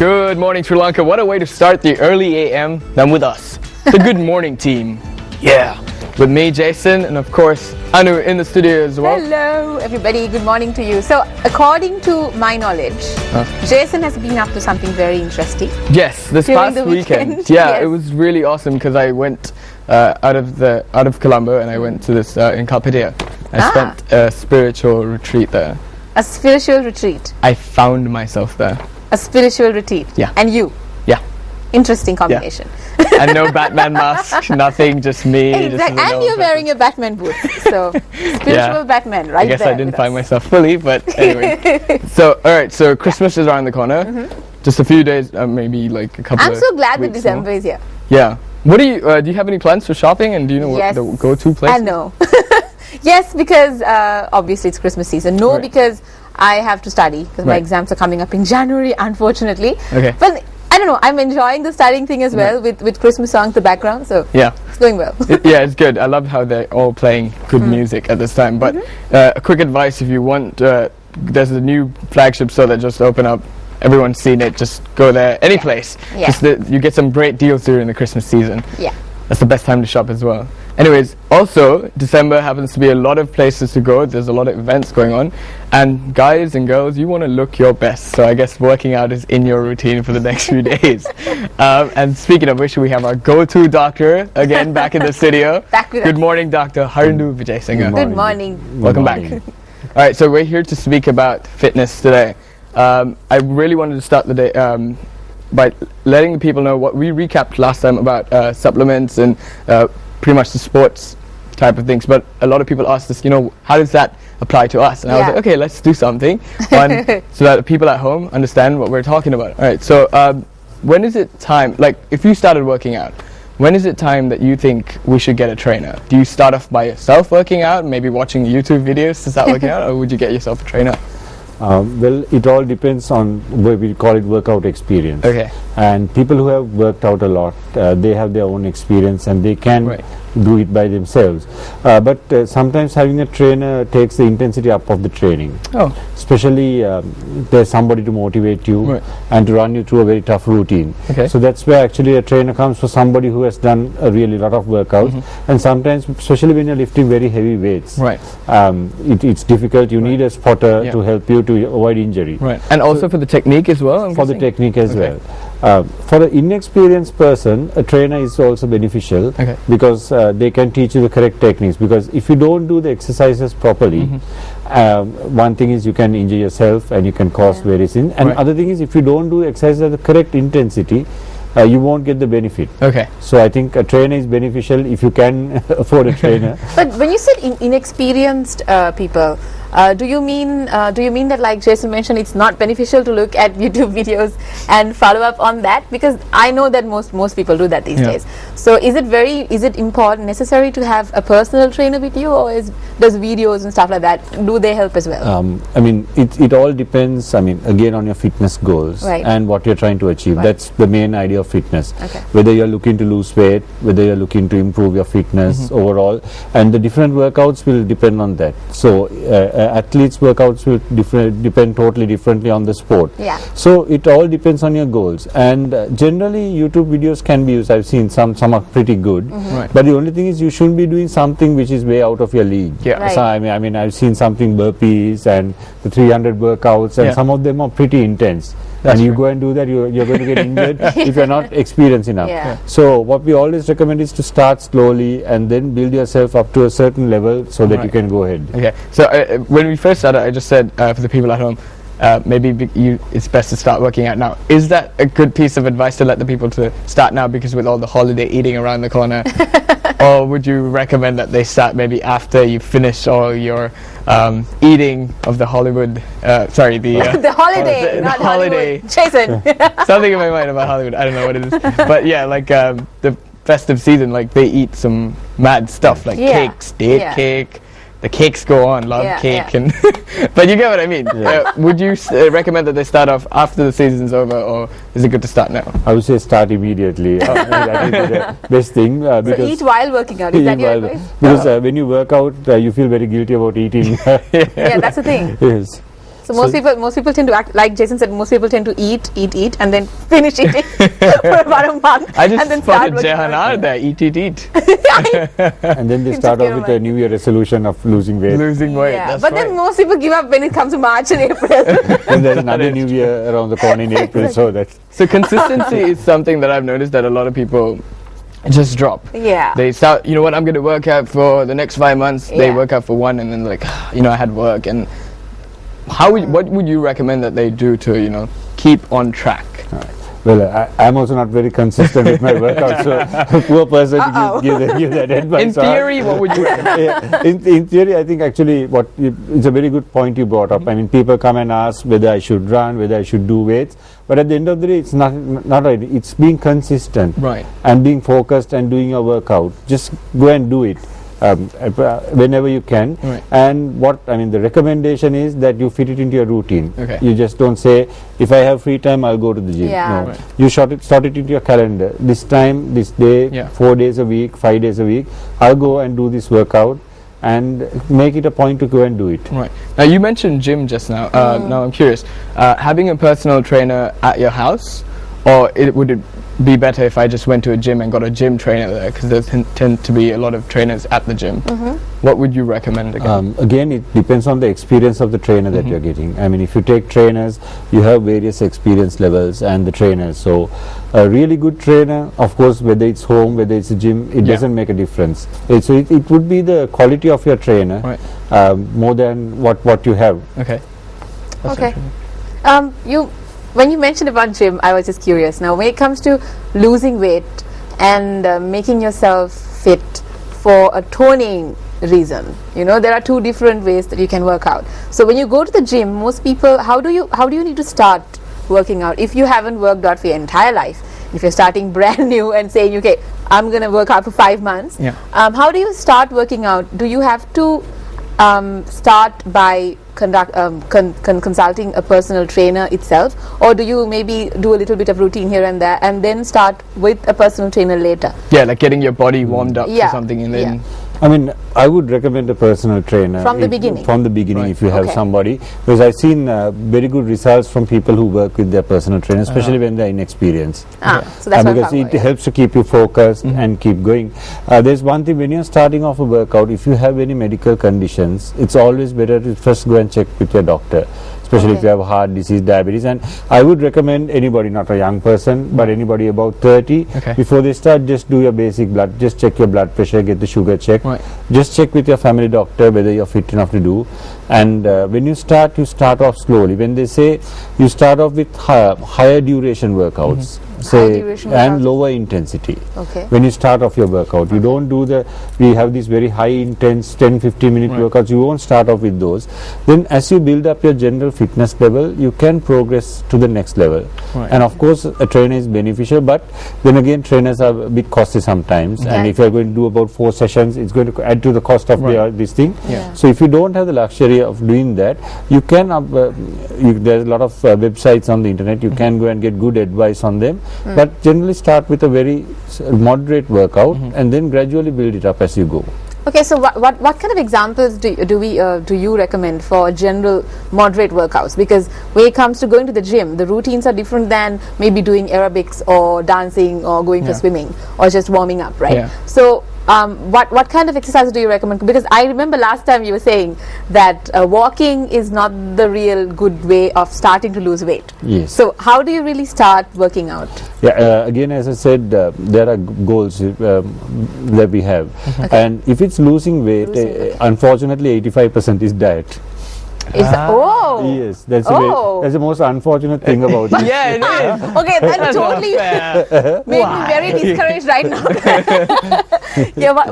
Good morning, Sri Lanka. What a way to start the early AM than with us, the Good Morning team. Yeah, with me, Jason, and of course, Anu in the studio as well. Hello, everybody. Good morning to you. So, according to my knowledge, Jason has been up to something very interesting. Yes, this during past the weekend. Yeah, Yes. it was really awesome because I went out of Colombo and I went to this in Kalpedia. I spent a spiritual retreat there. A spiritual retreat. I found myself there. A spiritual retreat. Yeah. And you. Yeah. Interesting combination. And no Batman mask, nothing, just me. Exactly. And you're wearing a Batman boot. So, spiritual Batman, right? I guess there I didn't with find us. myself fully, but anyway. So, alright, so Christmas is around the corner. Just a few days, maybe like a couple I'm of so glad that weeks December more. is here. Yeah. What do you have any plans for shopping, and do you know Yes. what the go-to place? I know. Yes, because obviously it's Christmas season. No, Right. because I have to study because my Right. exams are coming up in January, unfortunately. Okay. But I don't know, I'm enjoying the studying thing as well with Christmas songs in the background, so Yeah. it's going well. Yeah, it's good. I love how they're all playing good music at this time. But a quick advice, if you want, there's a new flagship store that just opened up. Everyone's seen it. Just go there, any place. Yeah. Just you get some great deals during the Christmas season. Yeah. That's the best time to shop as well. Anyways, also, December happens to be a lot of places to go. There's a lot of events going on. And guys and girls, you want to look your best. So I guess working out is in your routine for the next few days. And speaking of which, we have our go-to doctor again back in the studio. Back with Good us. morning, Dr. Harindu Vijay Singh. Good morning. Welcome back. All right, so we're here to speak about fitness today. I really wanted to start the day by letting the people know what we recapped last time about supplements and pretty much the sports type of things. But a lot of people asked us, how does that apply to us? And I was Yeah. like, okay, let's do something fun so that people at home understand what we're talking about. All right, so when is it time, like if you started working out, when is it time that you think we should get a trainer? Do you start off by yourself working out, maybe watching YouTube videos to start working out, or would you get yourself a trainer? Well, it all depends on what we call it workout experience. Okay. And people who have worked out a lot, they have their own experience and they can do it by themselves. But sometimes having a trainer takes the intensity up of the training. Oh. Especially there's somebody to motivate you and to run you through a very tough routine. Okay. So that's where actually a trainer comes for somebody who has done a really lot of workouts. And sometimes, especially when you're lifting very heavy weights, it's difficult. You need a spotter to help you to avoid injury. Right. And also for the technique as well? I'm For the guessing? technique as well. For an inexperienced person, a trainer is also beneficial because they can teach you the correct techniques. Because if you don't do the exercises properly, one thing is you can injure yourself and you can cause various things. And other thing is if you don't do exercise at the correct intensity, you won't get the benefit. Okay. So I think a trainer is beneficial if you can afford a trainer. But when you said inexperienced people, do you mean that, like Jason mentioned, it's not beneficial to look at YouTube videos and follow up on that? Because I know that most people do that these days. So is it important, necessary to have a personal trainer with you, or does videos and stuff like that, do they help as well? I mean, it all depends. I mean, again, on your fitness goals and what you're trying to achieve. That's the main idea of fitness. Whether you're looking to lose weight, whether you're looking to improve your fitness overall, and the different workouts will depend on that. So athletes' workouts will depend totally differently on the sport. So it all depends on your goals. And generally, YouTube videos can be used. I've seen some are pretty good. But the only thing is you shouldn't be doing something which is way out of your league. So I mean, I've seen something burpees and the 300 workouts, and some of them are pretty intense. And you go and do that, you're going to get injured if you're not experienced enough. So what we always recommend is to start slowly and then build yourself up to a certain level so that you can go ahead. Okay. So when we first started, I just said for the people at home, maybe it's best to start working out now. Is that a good piece of advice to let the people to start now, because with all the holiday eating around the corner? Or would you recommend that they start maybe after you finish all your eating of the Hollywood, the holiday, not holiday. Hollywood. Jason. Something in my mind about Hollywood, I don't know what it is. But yeah, like the festive season, like they eat some mad stuff, like cakes, date cake. The cakes go on, cake, and but you get what I mean. Would you recommend that they start off after the season's over, or is it good to start now? I would say start immediately. That is the best thing. So eat while working out. Is that your advice? Because when you work out, you feel very guilty about eating. Yeah, that's the thing. Yes. So most people tend to act like Jason said. Most people tend to eat, and then finish eating for about a month. I just and then spotted Jehan out there. Eat. And then they start off with a New Year resolution of losing weight. Losing weight. Yeah, That's but right. then most people give up when it comes to March and April. And there's another New Year around the corner in April, so that's... So consistency is something that I've noticed that a lot of people just drop. Yeah. They start, you know what, I'm going to work out for the next 5 months. They work out for 1 and then like, you know, I had work. And what would you recommend that they do to, you know, keep on track? Well, I'm also not very consistent with my workout, so a poor person to give that advice. In theory, what would you recommend? In theory, I think actually it's a very good point you brought up. I mean, people come and ask whether I should run, whether I should do weights, but at the end of the day, it's not right. It's being consistent, right, and being focused and doing your workout. Just go and do it. Whenever you can, right. And the recommendation is that you fit it into your routine. Okay. You just don't say, if I have free time, I'll go to the gym. Yeah. No, right. You start it into your calendar. This time, this day, 4 days a week, 5 days a week, I'll go and do this workout, and make it a point to go and do it. Right. Now you mentioned gym just now. Now I'm curious, having a personal trainer at your house, or would it be better if I just went to a gym and got a gym trainer there, because there tend to be a lot of trainers at the gym. What would you recommend again? Again, it depends on the experience of the trainer that you're getting. I mean, if you take trainers, you have various experience levels and the trainers. So a really good trainer, of course, whether it's home, whether it's a gym, it doesn't make a difference. So it would be the quality of your trainer, right. More than what you have. Okay. Okay. When you mentioned about gym, I was just curious. Now, when it comes to losing weight and making yourself fit for a toning reason, you know, there are two different ways that you can work out. So when you go to the gym, most people, how do you need to start working out if you haven't worked out for your entire life? If you're starting brand new and saying, okay, I'm going to work out for 5 months, how do you start working out? Do you have to start by consulting a personal trainer itself, or do you maybe do a little bit of routine here and there and then start with a personal trainer later? Yeah, like getting your body warmed up for something and then... I mean, I would recommend a personal trainer from the beginning. From the beginning, right. if you have somebody, because I've seen very good results from people who work with their personal trainer, especially when they're inexperienced. So that's because it helps to keep you focused and keep going. There's one thing, when you're starting off a workout, if you have any medical conditions, it's always better to first go and check with your doctor, especially if you have heart disease, diabetes. And I would recommend anybody, not a young person, but anybody about 30, before they start, just do your basic blood, just check your blood pressure, get the sugar checked. Right. Just check with your family doctor whether you're fit enough to do. And when you start off slowly. When they say you start off with higher duration workouts, and lower intensity. When you start off your workout, you don't do we have these very high intense 10-15 minute workouts. You won't start off with those. Then as you build up your general fitness level, you can progress to the next level. And of course a trainer is beneficial, but then again trainers are a bit costly sometimes, and if you're going to do about 4 sessions, it's going to add to the cost of this thing. So if you don't have the luxury of doing that, you can there's a lot of websites on the internet, you can go and get good advice on them. But generally start with a very moderate workout and then gradually build it up as you go. Okay, so what kind of examples do you recommend for general moderate workouts? Because when it comes to going to the gym, the routines are different than maybe doing aerobics or dancing or going for swimming or just warming up, right? So what kind of exercises do you recommend? Because I remember last time you were saying that walking is not the real good way of starting to lose weight. Yes. So how do you really start working out? Yeah, again, as I said, there are goals that we have. And if it's losing weight, unfortunately 85% is diet. Yes, that's the most unfortunate thing about it. Yeah, it is. Okay, that totally made me very discouraged right now.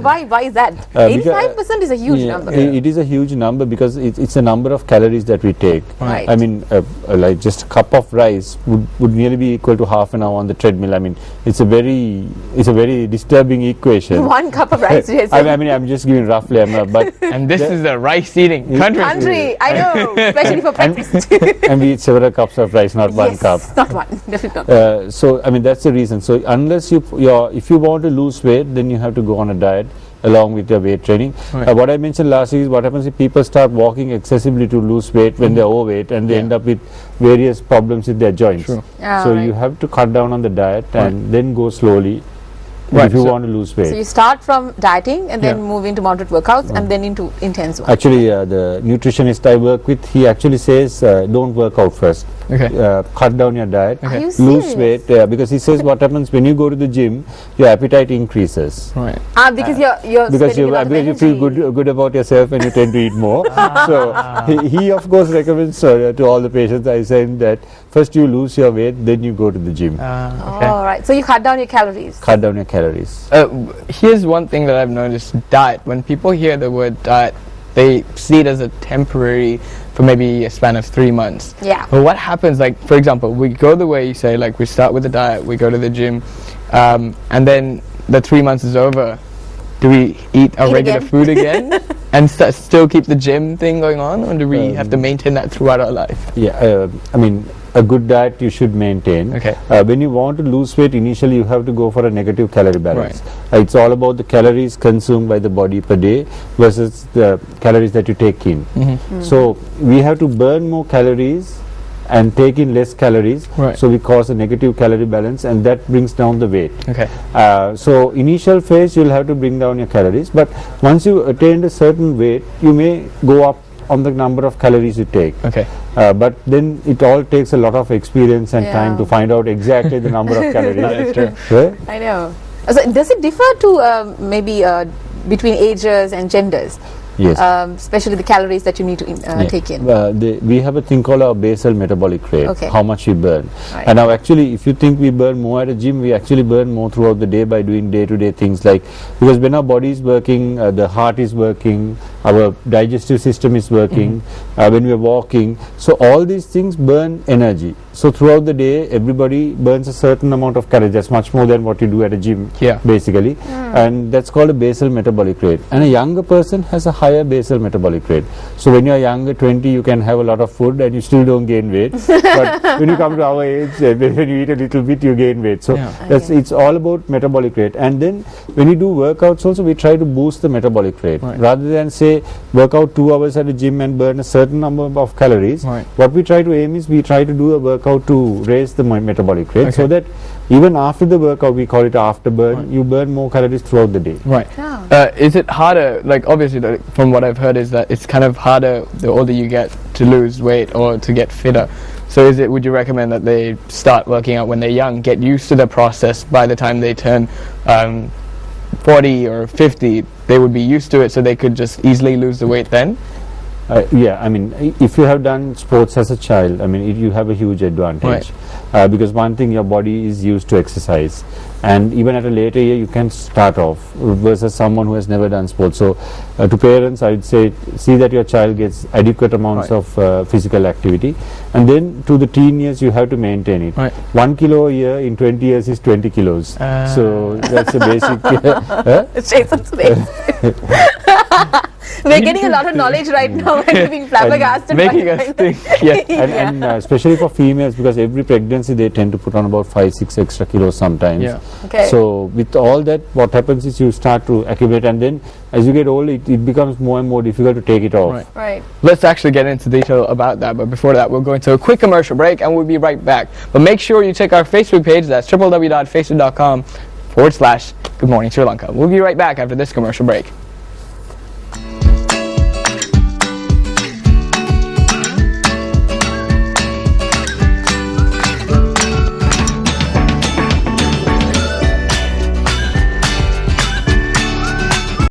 Why is that? 85% is a huge number. It is a huge number because it's a number of calories that we take. Right. I mean, like just a cup of rice would nearly be equal to half an hour on the treadmill. I mean, it's a very disturbing equation. 1 cup of rice, Jason. I mean, I'm just giving roughly. And this is a rice eating country. I know, especially for breakfast. And we eat several cups of rice, not 1 cup. Not one, definitely not. So I mean, that's the reason. So unless if you want to lose weight, then you have to go on a diet. along with your weight training. What I mentioned last is what happens if people start walking excessively to lose weight when they're overweight, and they end up with various problems with their joints. So you have to cut down on the diet and then go slowly if you want to lose weight. So you start from dieting and then move into moderate workouts and then into intense ones. Actually, the nutritionist I work with, he actually says don't work out first. Cut down your diet, lose weight, because he says what happens when you go to the gym, your appetite increases. Because you're because you feel good about yourself and you tend to eat more. So he of course recommends to all the patients, I say that first you lose your weight, then you go to the gym. All right. So you cut down your calories. Cut down your calories. Here's one thing that I've noticed: diet. When people hear the word diet, they see it as a temporary, for maybe a span of 3 months. But what happens, like for example, we go the way you say, like we start with the diet, we go to the gym, and then the 3 months is over. Do we eat our regular food again and still keep the gym thing going on, or do we have to maintain that throughout our life? I mean, a good diet you should maintain. When you want to lose weight, initially you have to go for a negative calorie balance. It's all about the calories consumed by the body per day versus the calories that you take in. So we have to burn more calories and take in less calories, so we cause a negative calorie balance, and that brings down the weight. So initial phase you'll have to bring down your calories, but once you attain a certain weight, you may go up on the number of calories you take. But then it all takes a lot of experience and time to find out exactly the number of calories. That's true. I know. So does it differ to maybe between ages and genders? Yes. Especially the calories that you need to take in. We have a thing called our basal metabolic rate, how much we burn. And now actually if you think we burn more at a gym, we actually burn more throughout the day by doing day-to-day things, like because when our body is working, the heart is working, our digestive system is working, when we are walking, so all these things burn energy. So throughout the day everybody burns a certain amount of calories. That's much more than what you do at a gym basically, and that's called a basal metabolic rate. And a younger person has a higher basal metabolic rate. So when you are younger, 20, you can have a lot of food and you still don't gain weight. But when you come to our age, when you eat a little bit, you gain weight. So it's all about metabolic rate. And then when you do workouts also, we try to boost the metabolic rate. Rather than say work out 2 hours at a gym and burn a certain number of calories, what we try to aim is we try to do a workout to raise the metabolic rate, so that even after the workout, we call it afterburn, you burn more calories throughout the day. Is it harder, like obviously from what I've heard is that it's kind of harder the older you get to lose weight or to get fitter. So would you recommend that they start working out when they're young, get used to the process, by the time they turn 40 or 50, they would be used to it, so they could just easily lose the weight then? I mean, if you have done sports as a child, I mean, you have a huge advantage, because one thing, your body is used to exercise, and even at a later year you can start off versus someone who has never done sports. So to parents I would say, see that your child gets adequate amounts of physical activity, and then to the teen years you have to maintain it. 1 kilo a year in 20 years is 20 kilos. So that's a basic It's Jason's face. We're getting a lot of knowledge right now and being flabbergasted. Making us think. And especially for females, because every pregnancy they tend to put on about 5-6 extra kilos sometimes. So with all that, what happens is you start to accumulate, and then as you get older, it becomes more and more difficult to take it off. Let's actually get into detail about that, but before that we'll go into a quick commercial break and we'll be right back. But make sure you check our Facebook page. That's www.facebook.com/Good Morning Sri Lanka. We'll be right back after this commercial break.